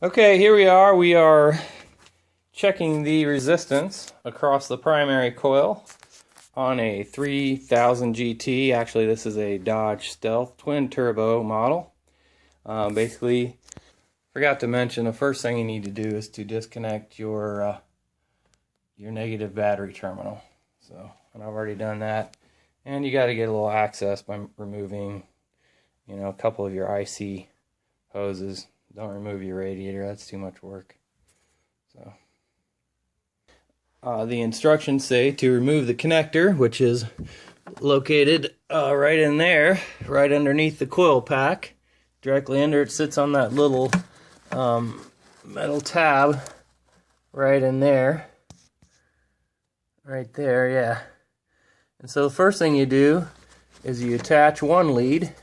Okay, here we are. We are checking the resistance across the primary coil on a 3000 GT. Actually, this is a Dodge Stealth twin turbo model. Basically, forgot to mention the first thing you need to do is to disconnect your negative battery terminal. So, and I've already done that. And you got to get a little access by removing, a couple of your IC hoses. Don't remove your radiator, that's too much work. So, the instructions say to remove the connector, which is located right in there, right underneath the coil pack. Directly under it sits on that little metal tab right in there. Right there, yeah. And so the first thing you do is you attach one lead.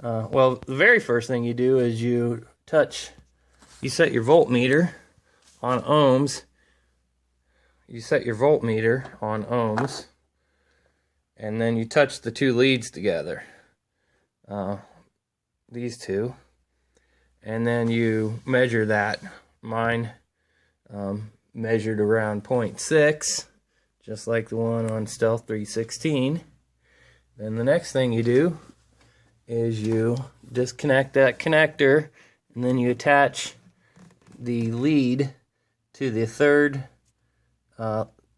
Well, the very first thing you do is you set your voltmeter on ohms. You set your voltmeter on ohms, and then you touch the two leads together, these two, and then you measure that. Mine measured around 0.6, just like the one on Stealth 316. Then the next thing you do is you disconnect that connector, and then you attach the lead to the third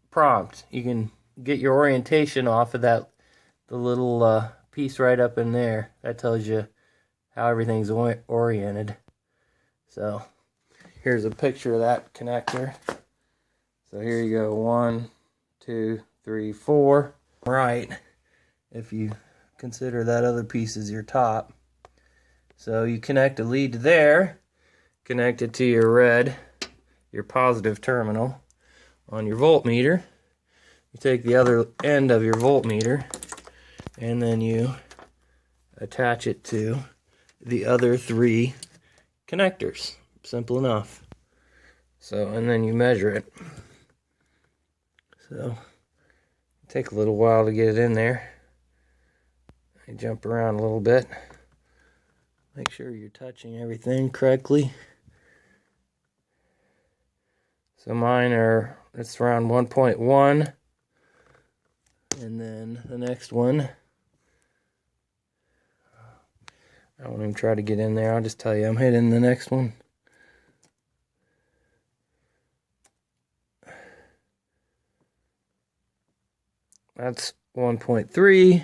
prompt. You can get your orientation off of that, the little piece right up in there. That tells you how everything's oriented. So here's a picture of that connector. So here you go, 1, 2, 3, 4. Right, if you consider that other piece is your top. So you connect a lead to there, connect it to your positive terminal on your voltmeter. You take the other end of your voltmeter and then you attach it to the other three connectors. Simple enough. So, and then you measure it. So, take a little while to get it in there. You jump around a little bit. Make sure you're touching everything correctly. So mine it's around 1.1. And then the next one, I won't even try to get in there. I'll just tell you I'm hitting the next one. That's 1.3.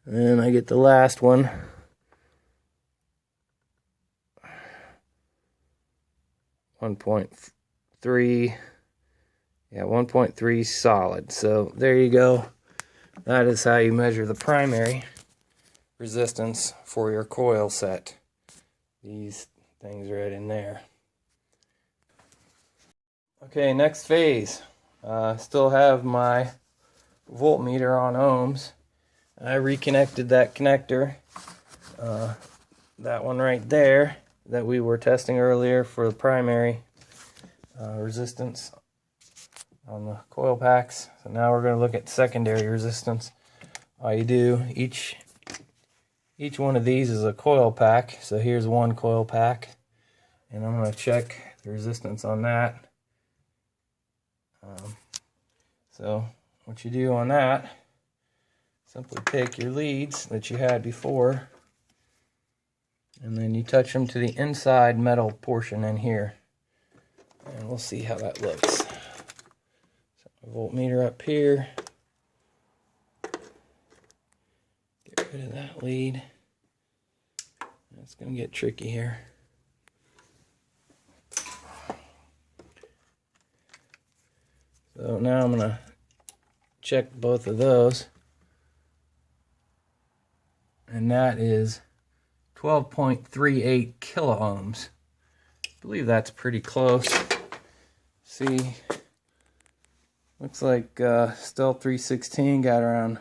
And then I get the last one. 1.3. Yeah, 1.3 solid. So there you go. That is how you measure the primary resistance for your coil set. These things right in there. Okay, next phase. Still have my voltmeter on ohms. I reconnected that connector, that one right there that we were testing earlier for the primary resistance on the coil packs. So now we're going to look at secondary resistance. All you do, each one of these is a coil pack. So here's one coil pack, and I'm going to check the resistance on that. So what you do on that, simply take your leads that you had before, and then you touch them to the inside metal portion in here. And we'll see how that looks. So voltmeter up here. Get rid of that lead. It's going to get tricky here. So now I'm going to check both of those. And that is 12.38 kilo ohms. I believe that's pretty close. See, looks like Stealth 316 got around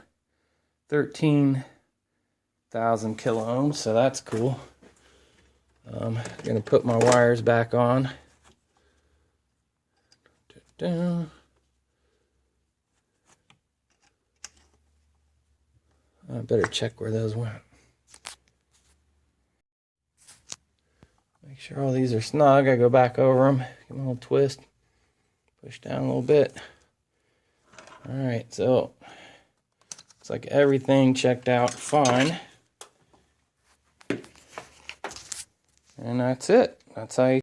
13,000 kilo ohms, so that's cool. I'm gonna put my wires back on. I better check where those went. Make sure all these are snug. I go back over them, give them a little twist, push down a little bit. Alright, so looks like everything checked out fine. And that's it. That's how you